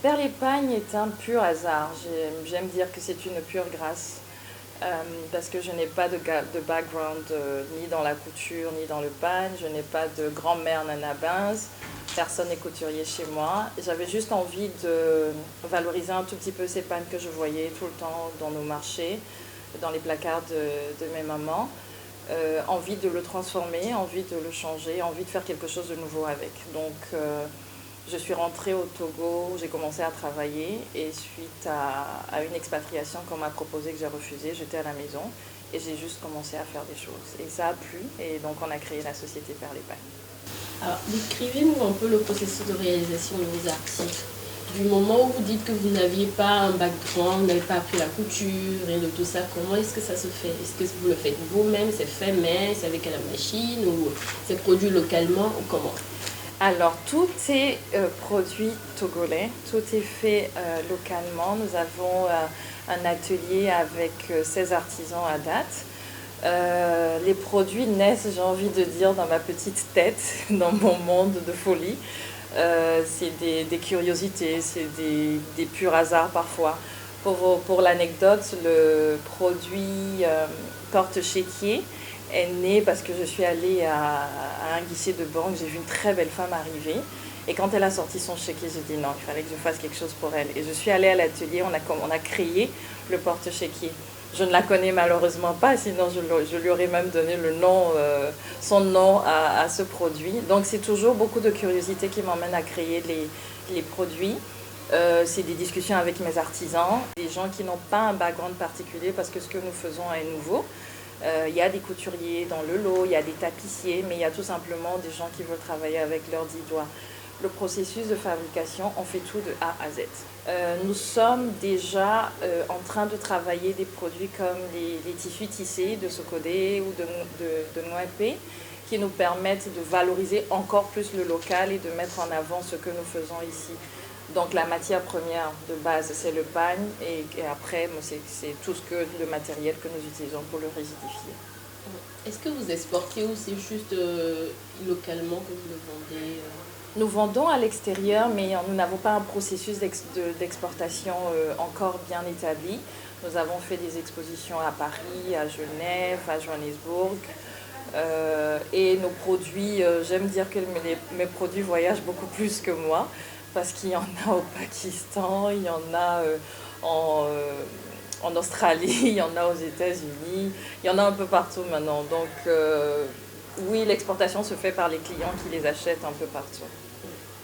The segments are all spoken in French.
Faire l'épargne est un pur hasard. J'aime dire que c'est une pure grâce. Parce que je n'ai pas de background ni dans la couture ni dans le pagne. Je n'ai pas de grand-mère Nana Binz. Personne n'est couturier chez moi. J'avais juste envie de valoriser un tout petit peu ces pagnes que je voyais tout le temps dans nos marchés, dans les placards de mes mamans. Envie de le transformer, envie de le changer, envie de faire quelque chose de nouveau avec. Donc je suis rentrée au Togo, j'ai commencé à travailler et suite à une expatriation qu'on m'a proposée que j'ai refusée, j'étais à la maison et j'ai juste commencé à faire des choses. Et ça a plu et donc on a créé la société Faire l'épargne. Alors, décrivez-nous un peu le processus de réalisation de vos articles. Du moment où vous dites que vous n'aviez pas un background, vous n'avez pas appris la couture et de tout ça, comment est-ce que ça se fait? Est-ce que vous le faites vous-même, c'est fait main, c'est avec la machine ou c'est produit localement ou comment? Alors, tout est produit togolais, tout est fait localement. Nous avons un atelier avec 16 artisans à date. Les produits naissent, j'ai envie de dire, dans ma petite tête, dans mon monde de folie. C'est des curiosités, c'est des purs hasards parfois. Pour l'anecdote, le produit porte-chéquier est né parce que je suis allée à un guichet de banque, j'ai vu une très belle femme arriver. Et quand elle a sorti son chéquier, j'ai dit non, il fallait que je fasse quelque chose pour elle. Et je suis allée à l'atelier, on a créé le porte-chéquier. Je ne la connais malheureusement pas, sinon je lui aurais même donné son nom à ce produit. Donc c'est toujours beaucoup de curiosité qui m'emmène à créer les produits. C'est des discussions avec mes artisans, des gens qui n'ont pas un background particulier parce que ce que nous faisons est nouveau. Il y a des couturiers dans le lot, il y a des tapissiers, mais il y a tout simplement des gens qui veulent travailler avec leurs 10 doigts. Le processus de fabrication, on fait tout de A à Z. Nous sommes déjà en train de travailler des produits comme les tissus tissés de Socodé ou de Nwapé qui nous permettent de valoriser encore plus le local et de mettre en avant ce que nous faisons ici. Donc la matière première de base, c'est le pagne et après, c'est tout le matériel que nous utilisons pour le rigidifier. Est-ce que vous exportez ou c'est juste localement que vous le vendez Nous vendons à l'extérieur, mais nous n'avons pas un processus d'exportation encore bien établi. Nous avons fait des expositions à Paris, à Genève, à Johannesburg. Et nos produits, j'aime dire que mes produits voyagent beaucoup plus que moi, parce qu'il y en a au Pakistan, il y en a en Australie, il y en a aux États-Unis, il y en a un peu partout maintenant. Donc oui, l'exportation se fait par les clients qui les achètent un peu partout.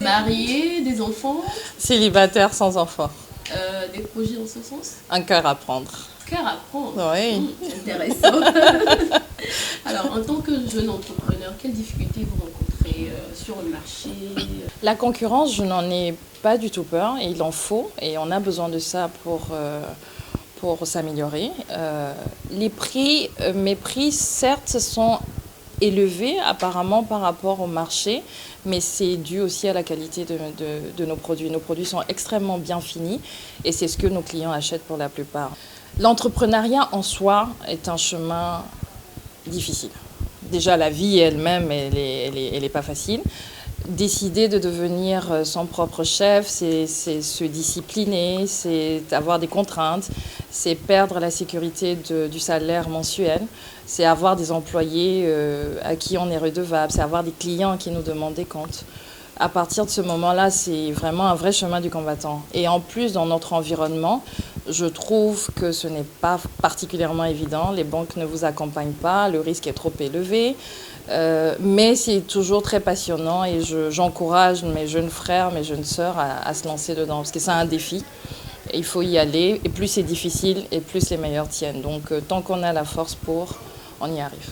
Marié, des enfants? Célibataire sans enfants. Des projets dans ce sens? Un cœur à prendre. Cœur à prendre? Oui. Intéressant. Alors, en tant que jeune entrepreneur, quelles difficultés vous rencontrez sur le marché? La concurrence, je n'en ai pas du tout peur. Et il en faut. Et on a besoin de ça pour s'améliorer. Mes prix, certes, sont élevés apparemment par rapport au marché, mais c'est dû aussi à la qualité de nos produits. Nos produits sont extrêmement bien finis et c'est ce que nos clients achètent pour la plupart. L'entrepreneuriat en soi est un chemin difficile. Déjà, la vie elle-même, elle est pas facile. Décider de devenir son propre chef, c'est se discipliner, c'est avoir des contraintes, c'est perdre la sécurité du salaire mensuel, c'est avoir des employés à qui on est redevable, c'est avoir des clients qui nous demandent des comptes. À partir de ce moment-là, c'est vraiment un vrai chemin du combattant. Et en plus, dans notre environnement, je trouve que ce n'est pas particulièrement évident. Les banques ne vous accompagnent pas, le risque est trop élevé. Mais c'est toujours très passionnant et j'encourage mes jeunes frères, mes jeunes sœurs à se lancer dedans parce que c'est un défi. Et il faut y aller et plus c'est difficile et plus les meilleurs tiennent. Donc tant qu'on a la force on y arrive.